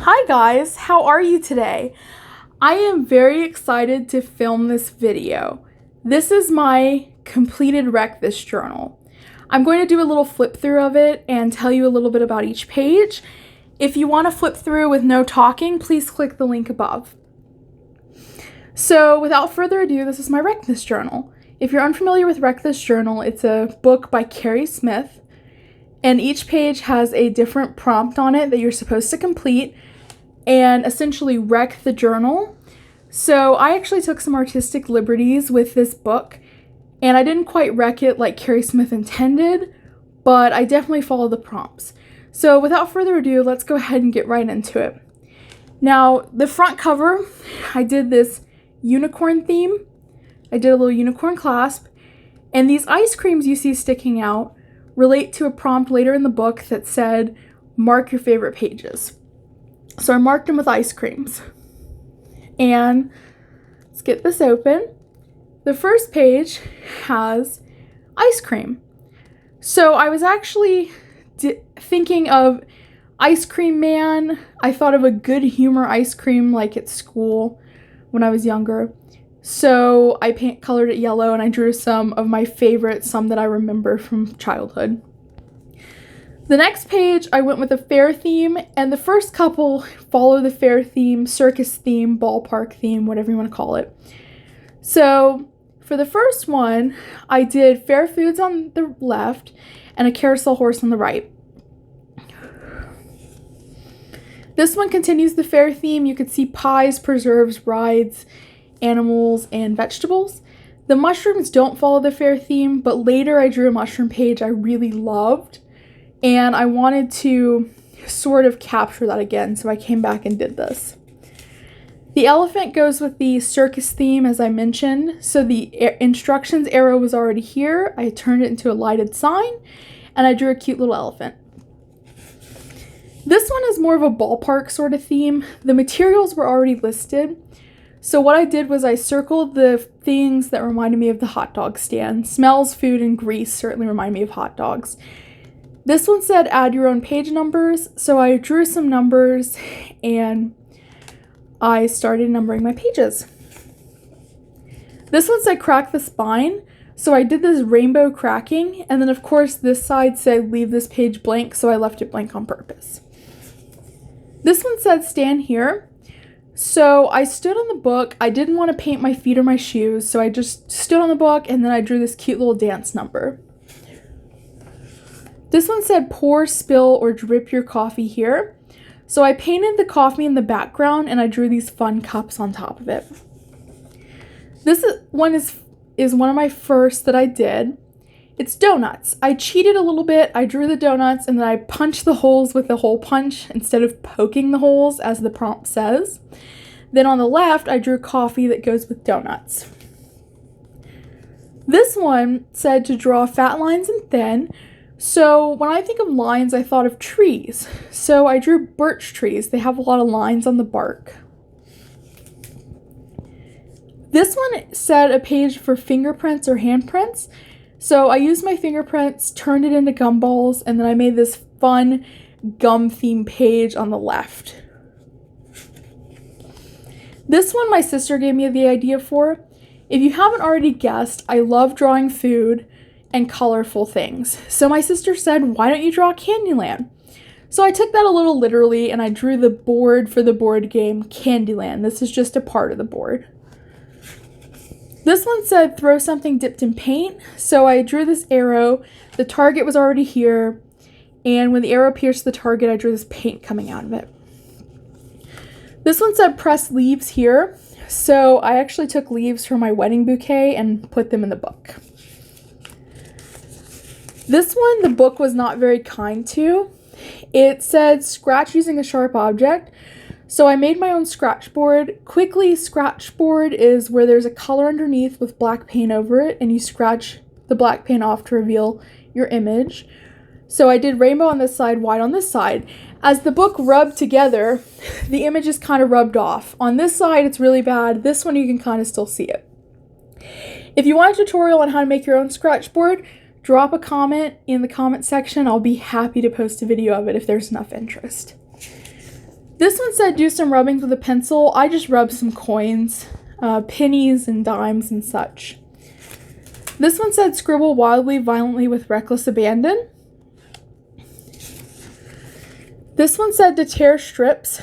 Hi guys, how are you today? I am very excited to film this video. This is my completed Wreck This journal. I'm going to do a little flip through of it and tell you a little bit about each page. If you want to flip through with no talking, please click the link above. So without further ado, this is my Wreck This journal. If you're unfamiliar with Wreck This journal, it's a book by Keri Smith, and each page has a different prompt on it that you're supposed to complete and essentially wreck the journal. So I actually took some artistic liberties with this book, and I didn't quite wreck it like Keri Smith intended, but I definitely followed the prompts. So without further ado, let's go ahead and get right into it. Now, the front cover, I did this unicorn theme. I did a little unicorn clasp, and these ice creams you see sticking out relate to a prompt later in the book that said, mark your favorite pages. So I marked them with ice creams. And let's get this open. The first page has ice cream. So I was actually thinking of Ice Cream Man. I thought of a good humor ice cream like at school when I was younger. So I colored it yellow and I drew some of my favorites, some that I remember from childhood. The next page, I went with a fair theme, and the first couple follow the fair theme, circus theme, ballpark theme, whatever you want to call it. So for the first one, I did fair foods on the left and a carousel horse on the right. This one continues the fair theme. You could see pies, preserves, rides, animals, and vegetables. The mushrooms don't follow the fair theme, but later I drew a mushroom page I really loved, and I wanted to sort of capture that again, so I came back and did this. The elephant goes with the circus theme, as I mentioned, so the instructions arrow was already here. I turned it into a lighted sign, and I drew a cute little elephant. This one is more of a ballpark sort of theme. The materials were already listed, so what I did was I circled the things that reminded me of the hot dog stand. Smells, food, and grease certainly remind me of hot dogs. This one said add your own page numbers, so I drew some numbers and I started numbering my pages. This one said crack the spine, so I did this rainbow cracking, and then of course this side said leave this page blank, so I left it blank on purpose. This one said stand here, so I stood on the book. I didn't want to paint my feet or my shoes, so I just stood on the book and then I drew this cute little dance number. This one said pour, spill, or drip your coffee here. So I painted the coffee in the background and I drew these fun cups on top of it. This one is one of my first that I did. It's donuts. I cheated a little bit. I drew the donuts and then I punched the holes with the hole punch instead of poking the holes as the prompt says. Then on the left, I drew coffee that goes with donuts. This one said to draw fat lines and thin. So when I think of lines, I thought of trees. So I drew birch trees. They have a lot of lines on the bark. This one said a page for fingerprints or handprints. So I used my fingerprints, turned it into gumballs, and then I made this fun gum theme page on the left. This one my sister gave me the idea for. If you haven't already guessed, I love drawing food and colorful things. So my sister said, why don't you draw Candyland? So I took that a little literally and I drew the board for the board game Candyland. This is just a part of the board. This one said throw something dipped in paint. So I drew this arrow. The target was already here. And when the arrow pierced the target, I drew this paint coming out of it. This one said press leaves here. So I actually took leaves from my wedding bouquet and put them in the book. This one, the book was not very kind to. It said scratch using a sharp object. So I made my own scratch board. Quickly, scratch board is where there's a color underneath with black paint over it, and you scratch the black paint off to reveal your image. So I did rainbow on this side, white on this side. As the book rubbed together, the image is kind of rubbed off. On this side, it's really bad. This one, you can kind of still see it. If you want a tutorial on how to make your own scratch board, drop a comment in the comment section. I'll be happy to post a video of it if there's enough interest. This one said do some rubbings with a pencil. I just rubbed some coins, pennies and dimes and such. This one said scribble wildly, violently with reckless abandon. This one said to tear strips.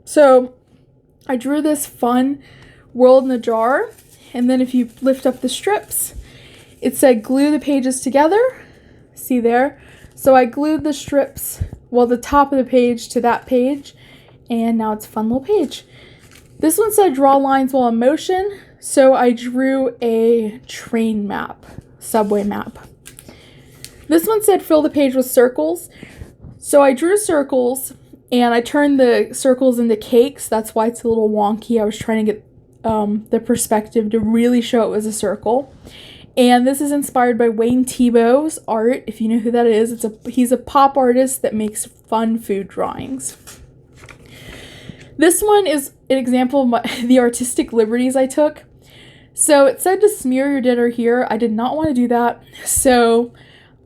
So I drew this fun world in a jar, and then if you lift up the strips, it said glue the pages together. See there? So I glued the strips, well, the top of the page to that page, and now it's a fun little page. This one said draw lines while in motion, so I drew a train map, subway map. This one said fill the page with circles, so I drew circles, and I turned the circles into cakes. That's why it's a little wonky. I was trying to get the perspective to really show it was a circle. And this is inspired by Wayne Thiebaud's art. If you know who that is, he's a pop artist that makes fun food drawings. This one is an example of the artistic liberties I took. So it said to smear your dinner here. I did not want to do that. So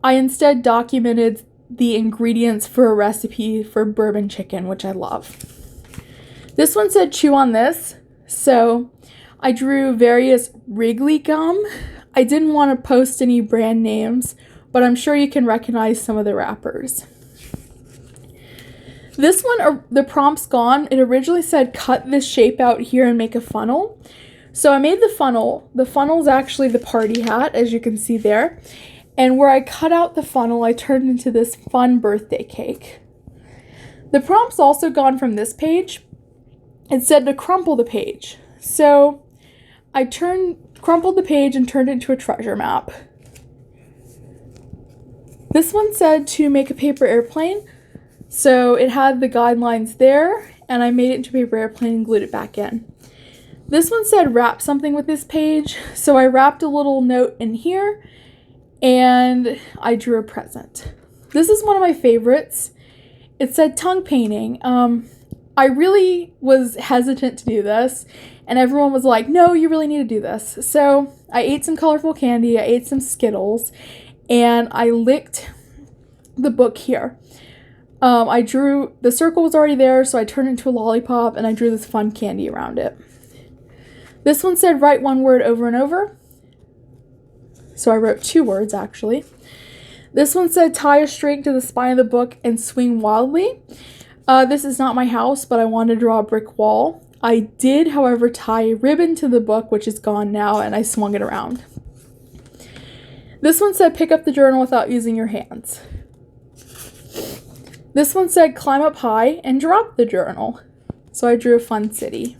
I instead documented the ingredients for a recipe for bourbon chicken, which I love. This one said chew on this. So I drew various Wrigley gum. I didn't want to post any brand names, but I'm sure you can recognize some of the wrappers. This one, the prompt's gone. It originally said cut this shape out here and make a funnel. So I made the funnel. The funnel is actually the party hat, as you can see there. And where I cut out the funnel, I turned into this fun birthday cake. The prompt's also gone from this page. It said to crumple the page. So I crumpled the page and turned it into a treasure map. This one said to make a paper airplane. So it had the guidelines there, and I made it into a paper airplane and glued it back in. This one said wrap something with this page. So I wrapped a little note in here, and I drew a present. This is one of my favorites. It said tongue painting. I really was hesitant to do this, and everyone was like, no, you really need to do this. So I ate some colorful candy, I ate some Skittles, and I licked the book here. I drew, the circle was already there, so I turned it into a lollipop, and I drew this fun candy around it. This one said write one word over and over. So I wrote 2 words, actually. This one said tie a string to the spine of the book and swing wildly. This is not my house, but I wanted to draw a brick wall. I did, however, tie a ribbon to the book, which is gone now, and I swung it around. This one said pick up the journal without using your hands. This one said climb up high and drop the journal. So I drew a fun city.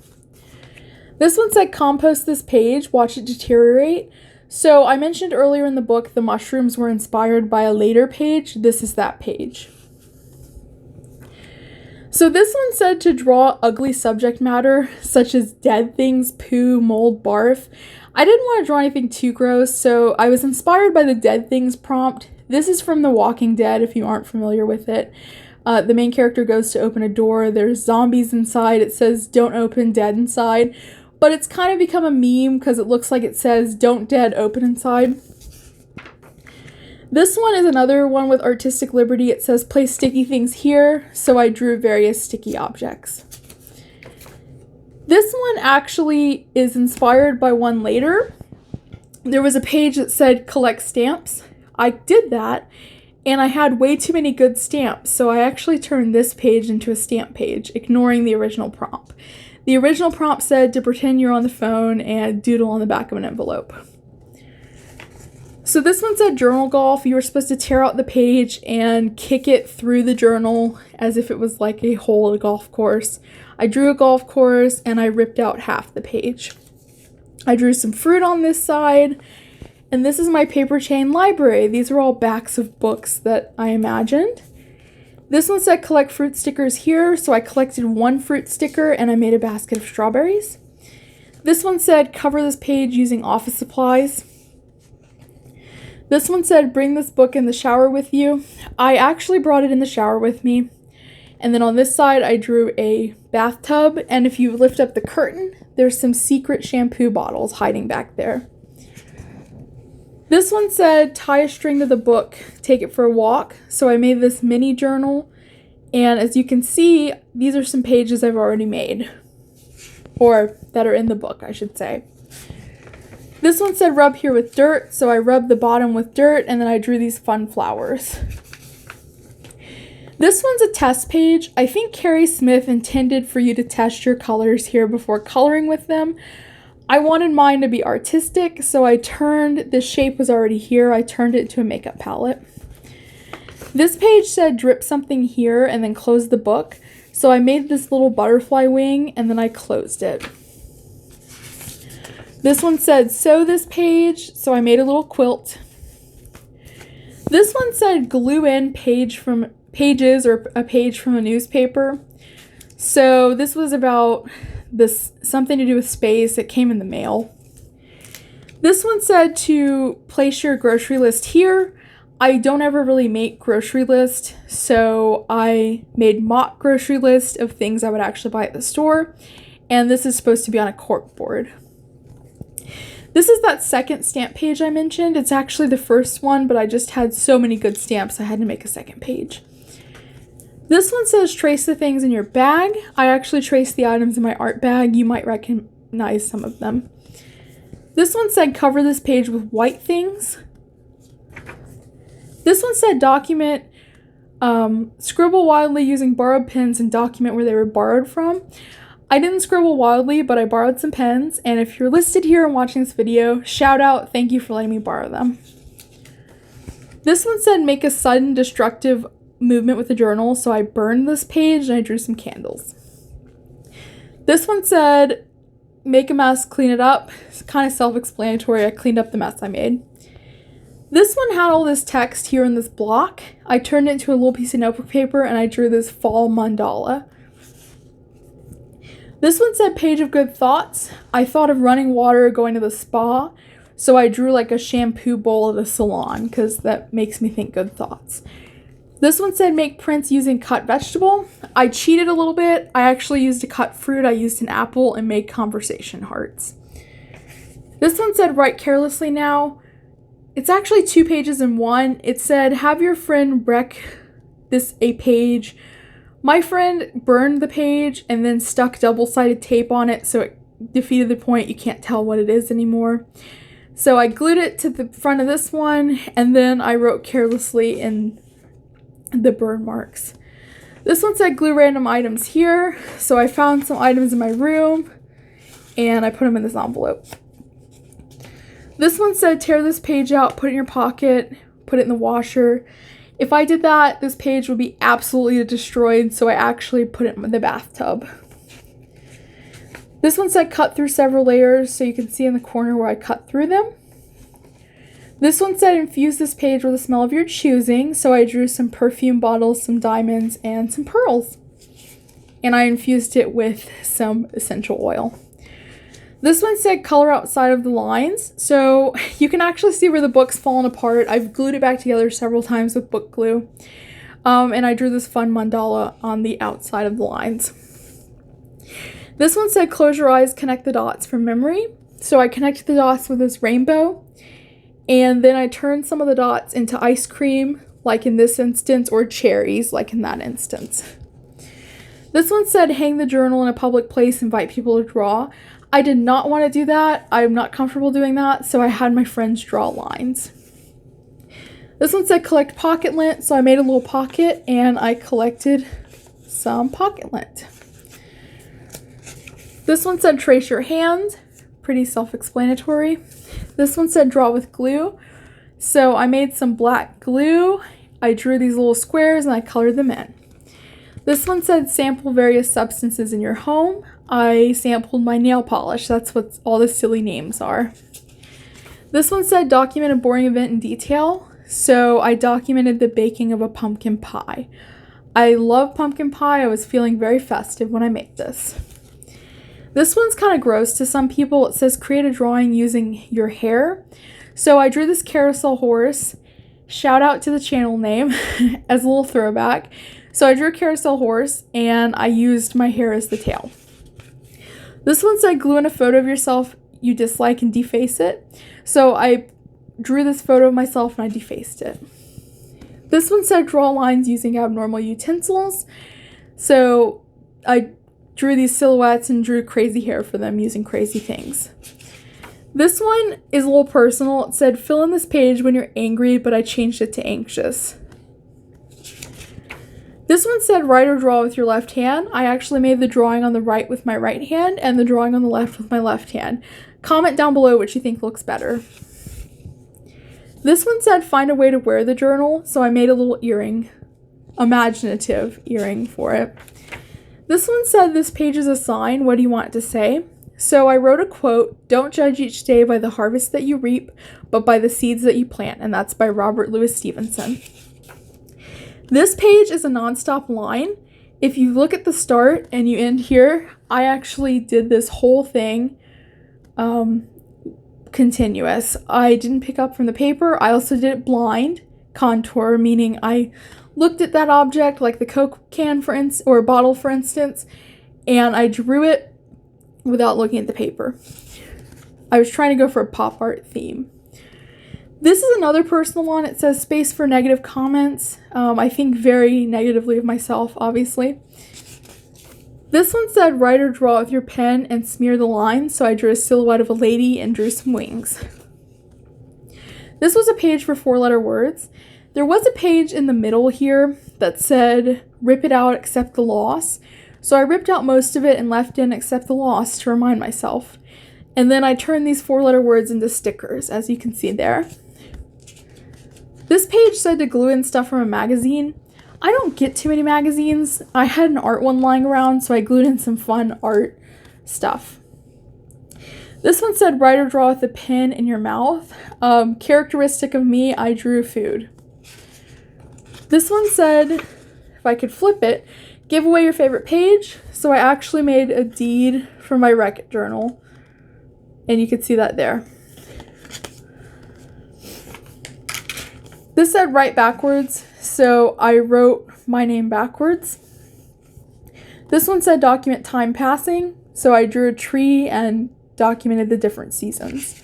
This one said compost this page, watch it deteriorate. So I mentioned earlier in the book the mushrooms were inspired by a later page. This is that page. So this one said to draw ugly subject matter, such as dead things, poo, mold, barf. I didn't want to draw anything too gross, so I was inspired by the dead things prompt. This is from The Walking Dead, if you aren't familiar with it. The main character goes to open a door, there's zombies inside, it says don't open, dead inside. But it's kind of become a meme because it looks like it says don't dead, open inside. This one is another one with artistic liberty. It says place sticky things here, so I drew various sticky objects. This one actually is inspired by one later. There was a page that said collect stamps. I did that, and I had way too many good stamps, so I actually turned this page into a stamp page, ignoring the original prompt. The original prompt said to pretend you're on the phone and doodle on the back of an envelope. So this one said journal golf. You were supposed to tear out the page and kick it through the journal as if it was like a hole at a golf course. I drew a golf course and I ripped out half the page. I drew some fruit on this side, and this is my paper chain library. These are all backs of books that I imagined. This one said collect fruit stickers here, so I collected 1 fruit sticker and I made a basket of strawberries. This one said cover this page using office supplies. This one said bring this book in the shower with you. I actually brought it in the shower with me. And then on this side I drew a bathtub, and if you lift up the curtain, there's some secret shampoo bottles hiding back there. This one said tie a string to the book, take it for a walk. So I made this mini journal, And as you can see, these are some pages I've already made. Or that are in the book, I should say. This one said rub here with dirt, so I rubbed the bottom with dirt and then I drew these fun flowers. This one's a test page. I think Keri Smith intended for you to test your colors here before coloring with them. I wanted mine to be artistic, so I turned, the shape was already here, I turned it into a makeup palette. This page said drip something here and then close the book, so I made this little butterfly wing and then I closed it. This one said sew this page, so I made a little quilt. This one said glue in pages or a page from a newspaper. So this was about something to do with space. It came in the mail. This one said to place your grocery list here. I don't ever really make grocery list, so I made mock grocery list of things I would actually buy at the store. And this is supposed to be on a cork board. This is that second stamp page I mentioned. It's actually the first one, but I just had so many good stamps I had to make a second page. This one says trace the things in your bag. I actually traced the items in my art bag. You might recognize some of them. This one said cover this page with white things. This one said document, scribble wildly using borrowed pens and document where they were borrowed from. I didn't scribble wildly, but I borrowed some pens, and if you're listed here and watching this video, shout out, thank you for letting me borrow them. This one said make a sudden destructive movement with the journal, so I burned this page and I drew some candles. This one said make a mess, clean it up. It's kind of self-explanatory. I cleaned up the mess I made. This one had all this text here in this block. I turned it into a little piece of notebook paper and I drew this fall mandala. This one said page of good thoughts. I thought of running water, going to the spa, so I drew like a shampoo bowl at a salon because that makes me think good thoughts. This one said make prints using cut vegetable. I cheated a little bit. I actually used a cut fruit. I used an apple and made conversation hearts. This one said write carelessly now. It's actually 2 pages in one. It said have your friend wreck a page. My friend burned the page and then stuck double-sided tape on it, so it defeated the point. You can't tell what it is anymore. So I glued it to the front of this one, and then I wrote carelessly in the burn marks. This one said glue random items here, so I found some items in my room, and I put them in this envelope. This one said tear this page out, put it in your pocket, put it in the washer. If I did that, this page would be absolutely destroyed, so I actually put it in the bathtub. This one said cut through several layers, so you can see in the corner where I cut through them. This one said infuse this page with a smell of your choosing, so I drew some perfume bottles, some diamonds, and some pearls. And I infused it with some essential oil. This one said color outside of the lines, so you can actually see where the book's fallen apart. I've glued it back together several times with book glue, and I drew this fun mandala on the outside of the lines. This one said close your eyes, connect the dots from memory, so I connected the dots with this rainbow, and then I turned some of the dots into ice cream, like in this instance, or cherries, like in that instance. This one said hang the journal in a public place, invite people to draw. I did not want to do that. I'm not comfortable doing that, so I had my friends draw lines. This one said collect pocket lint, so I made a little pocket and I collected some pocket lint. This one said trace your hand, pretty self-explanatory. This one said draw with glue, so I made some black glue. I drew these little squares and I colored them in. This one said sample various substances in your home. I sampled my nail polish. That's what all the silly names are. This one said document a boring event in detail. So I documented the baking of a pumpkin pie. I love pumpkin pie. I was feeling very festive when I made this. This one's kind of gross to some people. It says create a drawing using your hair. So I drew this carousel horse. Shout out to the channel name as a little throwback. So I drew a carousel horse and I used my hair as the tail. This one said glue in a photo of yourself you dislike and deface it. So I drew this photo of myself and I defaced it. This one said draw lines using abnormal utensils. So I drew these silhouettes and drew crazy hair for them using crazy things. This one is a little personal. It said fill in this page when you're angry, but I changed it to anxious. This one said write or draw with your left hand. I actually made the drawing on the right with my right hand and the drawing on the left with my left hand. Comment down below which you think looks better. This one said find a way to wear the journal, so I made a little earring, imaginative earring for it. This one said this page is a sign, what do you want it to say? So I wrote a quote, don't judge each day by the harvest that you reap, but by the seeds that you plant, and that's by Robert Louis Stevenson. This page is a non-stop line. If you look at the start and you end here, I actually did this whole thing continuous. I didn't pick up from the paper. I also did it blind, contour, meaning I looked at that object, like the Coke can or bottle for instance, and I drew it without looking at the paper. I was trying to go for a pop art theme. This is another personal one. It says space for negative comments. I think very negatively of myself, obviously. This one said write or draw with your pen and smear the lines, so I drew a silhouette of a lady and drew some wings. This was a page for 4-letter words. There was a page in the middle here that said rip it out, accept the loss. So I ripped out most of it and left in accept the loss to remind myself. And then I turned these 4-letter words into stickers, as you can see there. This page said to glue in stuff from a magazine. I don't get too many magazines. I had an art one lying around, so I glued in some fun art stuff. This one said write or draw with a pen in your mouth. Characteristic of me, I drew food. This one said, if I could flip it, give away your favorite page. So I actually made a deed for my Wreck-It journal, and you can see that there. This said write backwards, so I wrote my name backwards. This one said document time passing, so I drew a tree and documented the different seasons.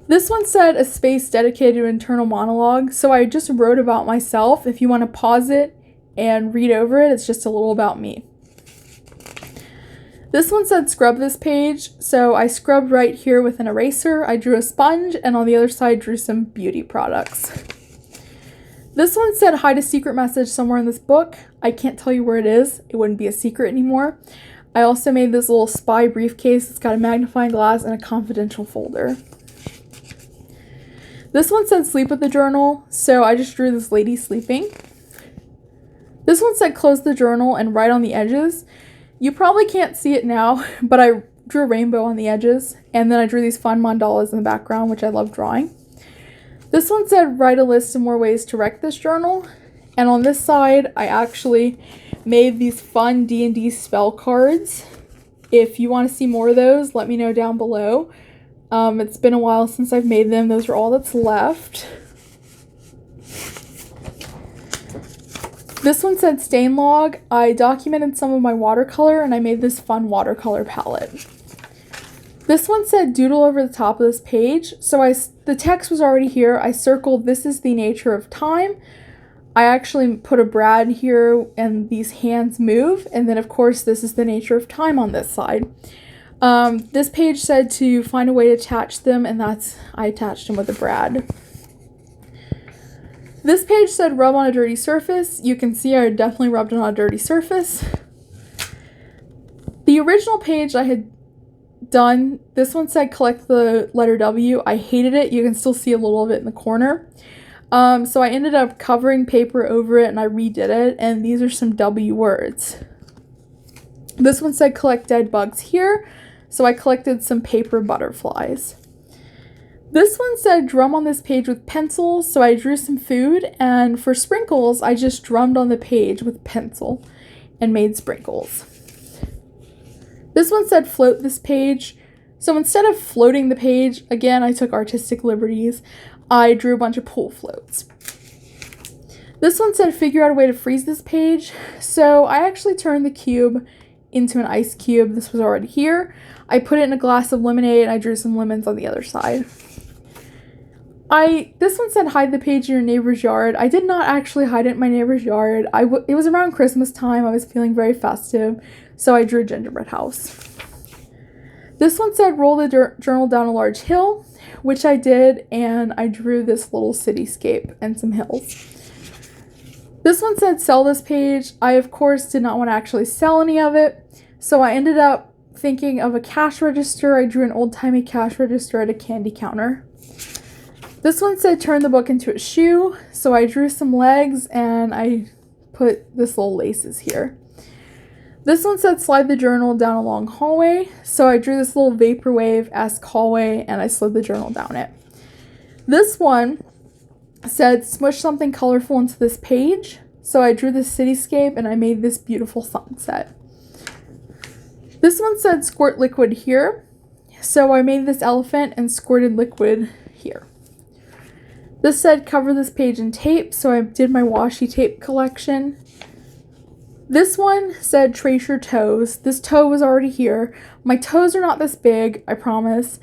This one said a space dedicated to internal monologue, so I just wrote about myself. If you want to pause it and read over it, it's just a little about me. This one said scrub this page, so I scrubbed right here with an eraser. I drew a sponge, and on the other side drew some beauty products. This one said hide a secret message somewhere in this book. I can't tell you where it is. It wouldn't be a secret anymore. I also made this little spy briefcase. It's got a magnifying glass and a confidential folder. This one said sleep with the journal, so I just drew this lady sleeping. This one said close the journal and write on the edges. You probably can't see it now, but I drew a rainbow on the edges, and then I drew these fun mandalas in the background, which I love drawing. This one said write a list of more ways to wreck this journal, and on this side I actually made these fun D&D spell cards. If you want to see more of those, let me know down below. It's been a while since I've made them. Those are all that's left. This one said stain log. I documented some of my watercolor and I made this fun watercolor palette. This one said doodle over the top of this page. So the text was already here. I circled this is the nature of time. I actually put a brad here and these hands move. And then of course this is the nature of time on this side. This page said to find a way to attach them, and I attached them with a brad. This page said rub on a dirty surface. You can see I definitely rubbed it on a dirty surface. The original page I had done, this one said collect the letter W. I hated it. You can still see a little of it in the corner. So I ended up covering paper over it and I redid it, and these are some W words. This one said collect dead bugs here. So I collected some paper butterflies. This one said drum on this page with pencils, so I drew some food, and for sprinkles, I just drummed on the page with pencil and made sprinkles. This one said float this page, so instead of floating the page, again, I took artistic liberties. I drew a bunch of pool floats. This one said figure out a way to freeze this page, so I actually turned the cube into an ice cube. This was already here. I put it in a glass of lemonade and I drew some lemons on the other side. This one said hide the page in your neighbor's yard. I did not actually hide it in my neighbor's yard. It was around Christmas time. I was feeling very festive, so I drew a gingerbread house. This one said roll the journal down a large hill, which I did, and I drew this little cityscape and some hills. This one said sell this page. I, of course, did not want to actually sell any of it, so I ended up thinking of a cash register. I drew an old-timey cash register at a candy counter. This one said turn the book into a shoe, so I drew some legs and I put this little laces here. This one said slide the journal down a long hallway, so I drew this little vaporwave-esque hallway and I slid the journal down it. This one said smush something colorful into this page, so I drew this cityscape and I made this beautiful sunset. This one said squirt liquid here, so I made this elephant and squirted liquid here. This said cover this page in tape, so I did my washi tape collection. This one said trace your toes. This toe was already here. My toes are not this big, I promise,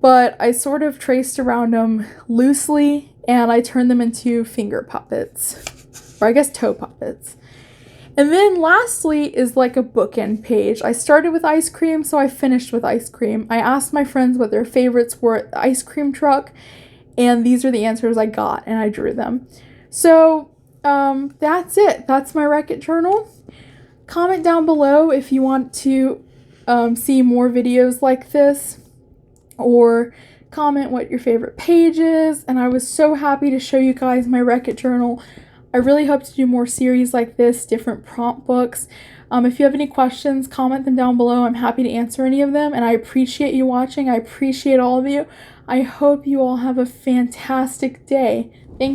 but I sort of traced around them loosely and I turned them into finger puppets, or I guess toe puppets. And then lastly is like a bookend page. I started with ice cream, so I finished with ice cream. I asked my friends what their favorites were at the ice cream truck, and these are the answers I got, and I drew them. So that's it. That's my Wreck-It journal. Comment down below if you want to see more videos like this, or comment what your favorite page is. And I was so happy to show you guys my Wreck-It journal. I really hope to do more series like this, different prompt books. If you have any questions, comment them down below. I'm happy to answer any of them, and I appreciate you watching. I appreciate all of you. I hope you all have a fantastic day.